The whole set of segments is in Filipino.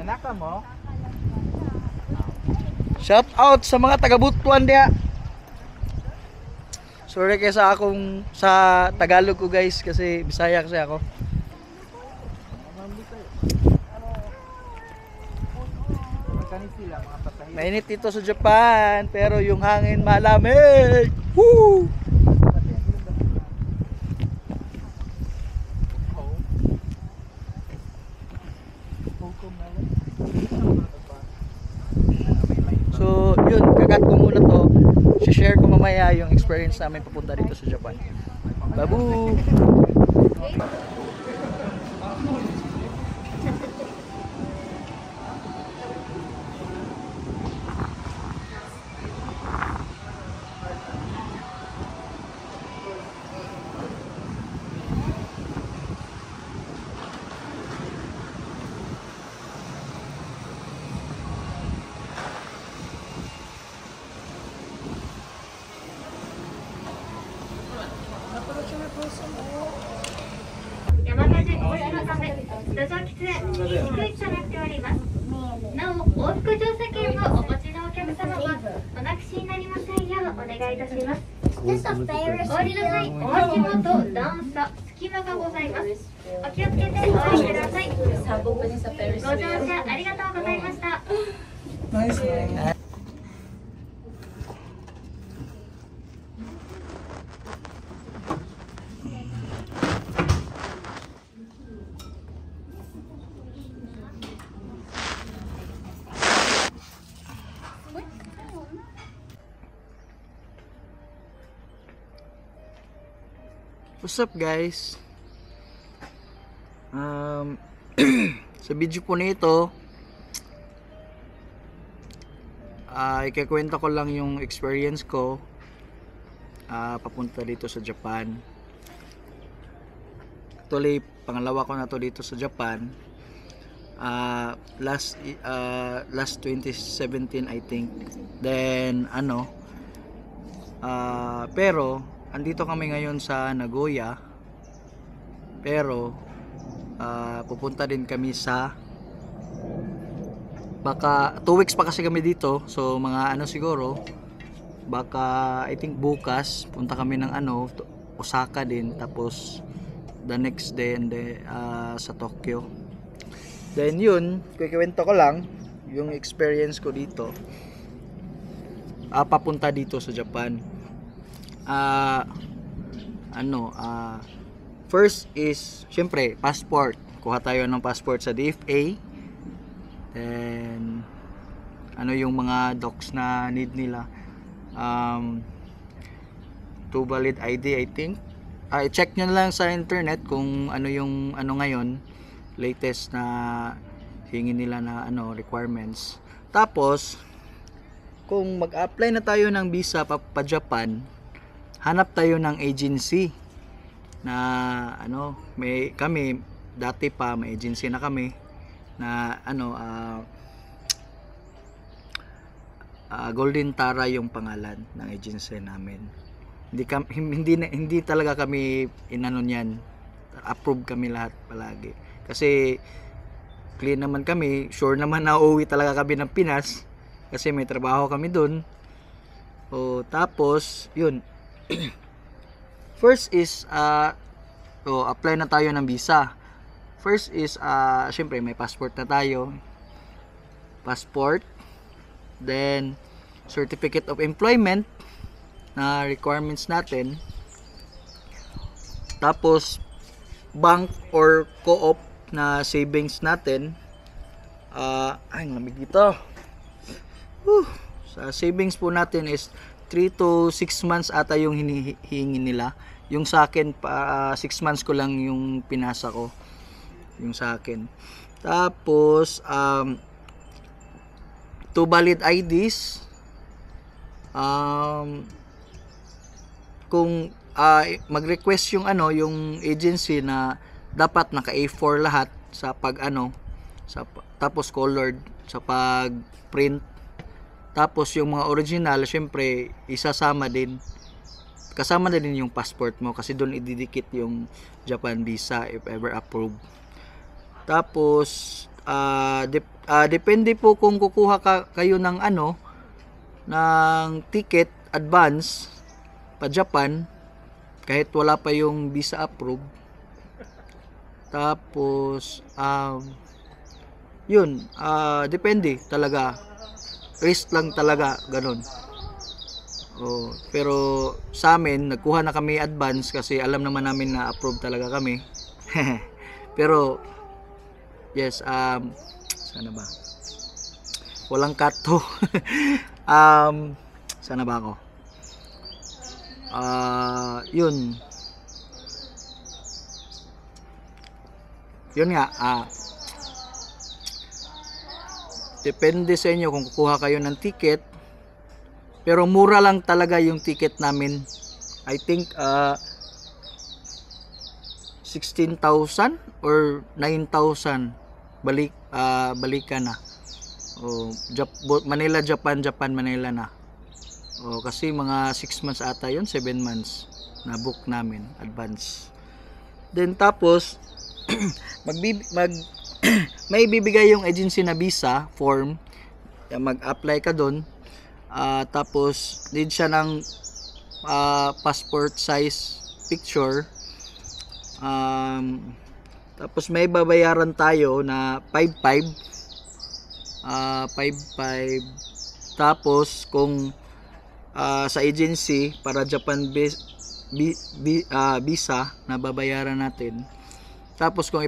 Naka mo? Shout out sa mga taga Butuan dia. Sorry kaya sa akong sa Tagalog ko guys kasi Bisaya kasi ako. Mainit dito sa Japan pero yung hangin malamig. Woo! So, yun, kagat ko muna to. Share ko mamaya yung experience namin papunta dito sa Japan. Babu! What's up guys? Sa video po nito ikakwento ko lang yung experience ko papunta dito sa Japan. Actually, pangalawa ko na to dito sa Japan. Last 2017 I think. Then pero andito kami ngayon sa Nagoya. Pero pupunta din kami sa baka 2 weeks pa kasi kami dito. So mga siguro baka I think bukas punta kami ng Osaka din, tapos the next day and sa Tokyo. Then yun, kukwento ko lang yung experience ko dito papunta dito sa Japan. First is syempre passport. Kuha tayo ng passport sa DFA. Then yung mga docs na need nila, to valid ID I think. I-check nyo lang sa internet kung yung ngayon latest na hingin nila na requirements. Tapos kung mag-apply na tayo ng visa pa Japan, hanap tayo ng agency na kami dati pa may agency na kami na Golden Tara yung pangalan ng agency namin. Hindi talaga kami niyan. Approve kami lahat palagi. Kasi clean naman kami, sure naman na uuwi talaga kami ng Pinas kasi may trabaho kami doon. Tapos yun. First is apply na tayo ng visa. First is syempre may passport na tayo. Passport. Then certificate of employment na requirements natin. Tapos bank or co-op na savings natin. Ay, lamig dito. Sa savings po natin is 3 to 6 months ata yung hinihingi nila. Yung sa akin 6 months ko lang yung pinasa ko. Yung sa akin. Tapos 2 valid IDs. Kung mag-request yung yung agency na dapat naka A4 lahat sa tapos colored sa pag-print. Tapos yung mga original, syempre isasama din. Kasama na din yung passport mo kasi doon ididikit yung Japan visa if ever approved. Tapos depende po kung kukuha kayo ng ng ticket advance pa Japan kahit wala pa yung visa approve. Tapos yun, depende talaga. Risk lang talaga, ganun. Pero sa amin, nagkuha na kami advance kasi alam naman namin na approve talaga kami. Pero yes, sana ba? Walang cut to. Sana ba ako? Yun. Yun nga, depende sa inyo kung kukuha kayo ng ticket. Pero mura lang talaga yung ticket namin. I think 16,000 or 9,000 balikan na. Manila, Japan, Manila na. Kasi mga 6 months ata yun, 7 months na book namin advance. Then tapos may bibigay yung agency na visa form, mag-apply ka doon. Tapos need siya ng passport size picture. Tapos may babayaran tayo na 5,500. Tapos kung sa agency para Japan visa na babayaran natin. Tapos kung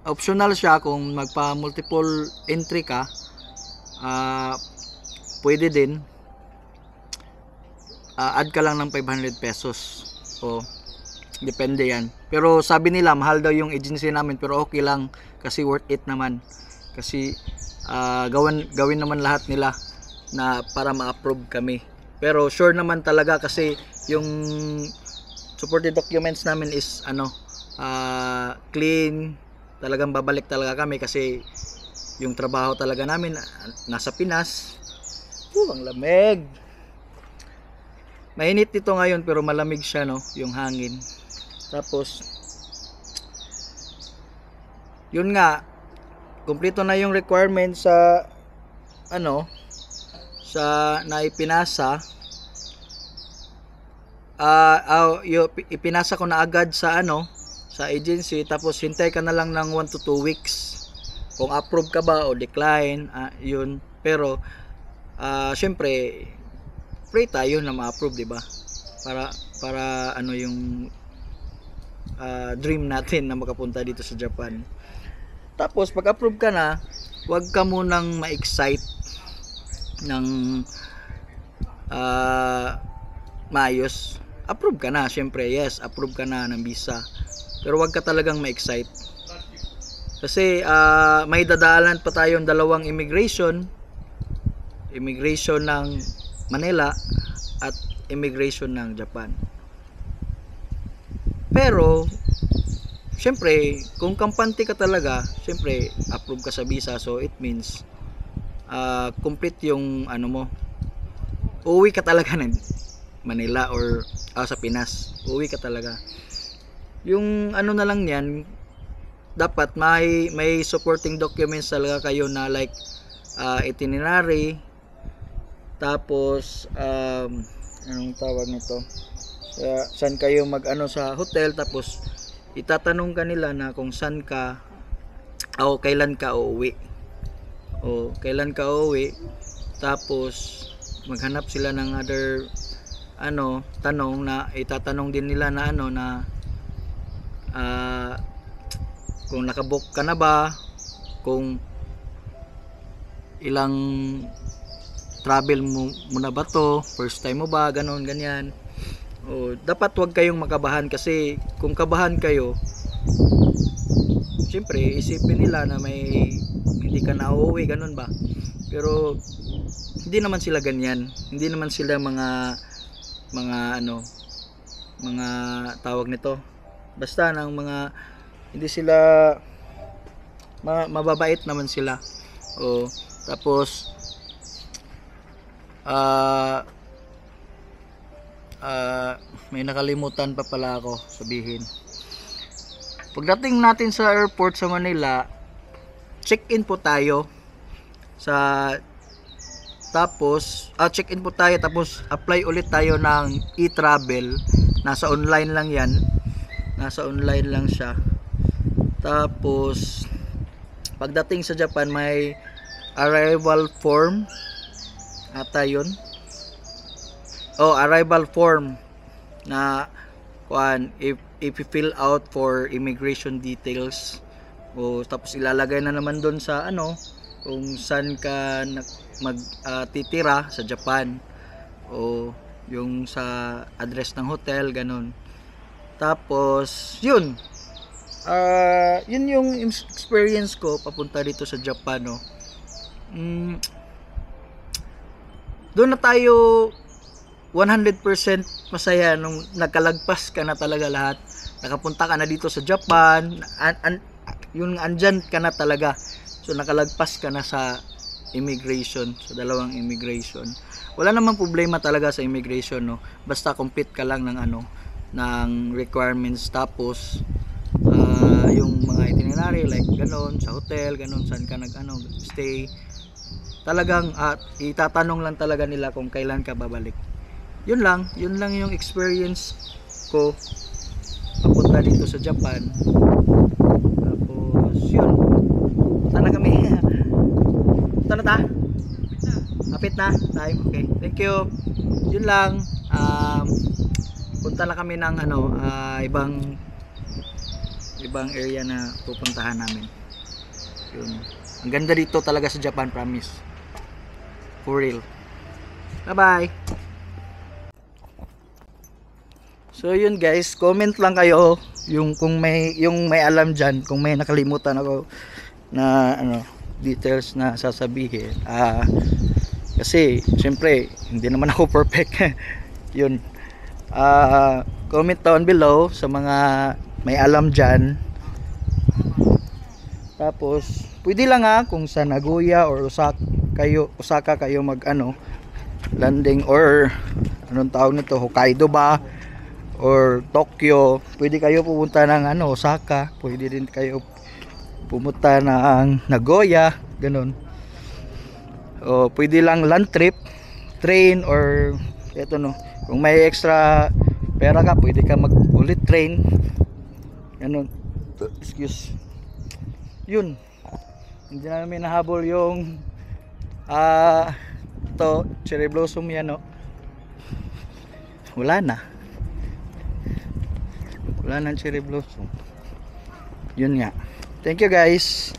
optional siya, kung magpa multiple entry ka, pwede din. Add ka lang ng 500 pesos. Depende yan. Pero sabi nila mahal daw yung agency namin, pero okay lang kasi worth it naman. Kasi gawin naman lahat nila na para ma-approve kami. Pero sure naman talaga kasi yung supported documents namin is clean. Talagang babalik talaga kami kasi yung trabaho talaga namin nasa Pinas. Ang lamig. Mainit dito ngayon pero malamig siya, no, yung hangin. Tapos yun nga, kumpleto na yung requirement sa sa naipinasa. Ipinasa ko na agad sa sa agency, tapos hintay ka na lang ng 1 to 2 weeks kung approve ka ba o decline. Yun. Pero syempre pray tayo na ma-approve, di ba? Para yung dream natin na makapunta dito sa Japan. Tapos pag approve ka na, huwag ka munang ma-excite ng maayos. Approve ka na, syempre, yes, approve ka na ng visa. Pero huwag ka talagang ma-excite. Kasi may dadaanan pa tayong dalawang immigration ng Manila at immigration ng Japan. Pero syempre, kung kampante ka talaga, syempre approve ka sa visa, so it means complete yung mo. Uuwi ka talaga ng Manila or sa Pinas. Uuwi ka talaga. Yung na lang yan, dapat may supporting documents talaga kayo na like itinerary. Tapos anong tawag nito? Saan kayo sa hotel, tapos itatanong ka nila na kung saan ka o kailan ka uuwi. Kailan ka uuwi. Tapos maghanap sila ng other tanong na itatanong din nila na kung nakabook ka na ba, kung ilang travel mo na ba to, first time mo ba, ganyan. Dapat wag kayong makabahan, kasi kung kabahan kayo, siyempre isipin nila na hindi ka na uuwi, ganun ba? Pero hindi naman sila ganyan. Hindi naman sila mga tawag nito, basta hindi sila mababait naman sila. Tapos may nakalimutan pa pala ako sabihin. Pagdating natin sa airport sa Manila, check-in po tayo sa tapos check-in po tayo, tapos apply ulit tayo ng e-travel. Nasa online lang yan, nasa online lang siya. Tapos pagdating sa Japan may arrival form ata yun, arrival form na kuan, if you fill out for immigration details, tapos ilalagay na naman doon sa ano kung saan ka titira sa Japan, o yung sa address ng hotel, ganun. Tapos yun, yun yung experience ko papunta dito sa Japan, no. Doon na tayo 100% masaya nung nagkalagpas ka na talaga lahat, nakapunta ka na dito sa Japan, yung andyan ka na talaga. So nakalagpas ka na sa immigration, sa dalawang immigration. Wala namang problema talaga sa immigration, no. Basta complete ka lang ng ng requirements, tapos yung mga itinerary like ganon sa hotel, ganon saan ka stay. Talagang itatanong lang talaga nila kung kailan ka babalik. Yun lang yung experience ko papunta dito sa Japan. Tapos yun, sana kami punta na ta? Kapit na time. Okay, thank you. Yun lang, punta na kami ng ibang area na pupuntahan namin. Yun, ang ganda dito talaga sa Japan, promise, for real. Bye bye. So yun guys, comment lang kayo kung may alam diyan, kung may nakalimutan ako na details na sasabihin. Kasi syempre hindi naman ako perfect. Yun. Comment down below sa mga may alam diyan. Tapos pwede lang kung sa Nagoya or Osaka kayo landing, or anong tawag nito, Hokkaido ba or Tokyo, pwede kayo pumunta ng Osaka, pwede din kayo pumunta ng Nagoya, ganun. O pwede lang land trip, train, or kung may extra pera ka, pwede ka mag-bullet train, ganun. Excuse. Yun, hindi namin nahabol yung cherry blossom yan, no. Wala nang cherry blossom. Yun nga. Thank you guys.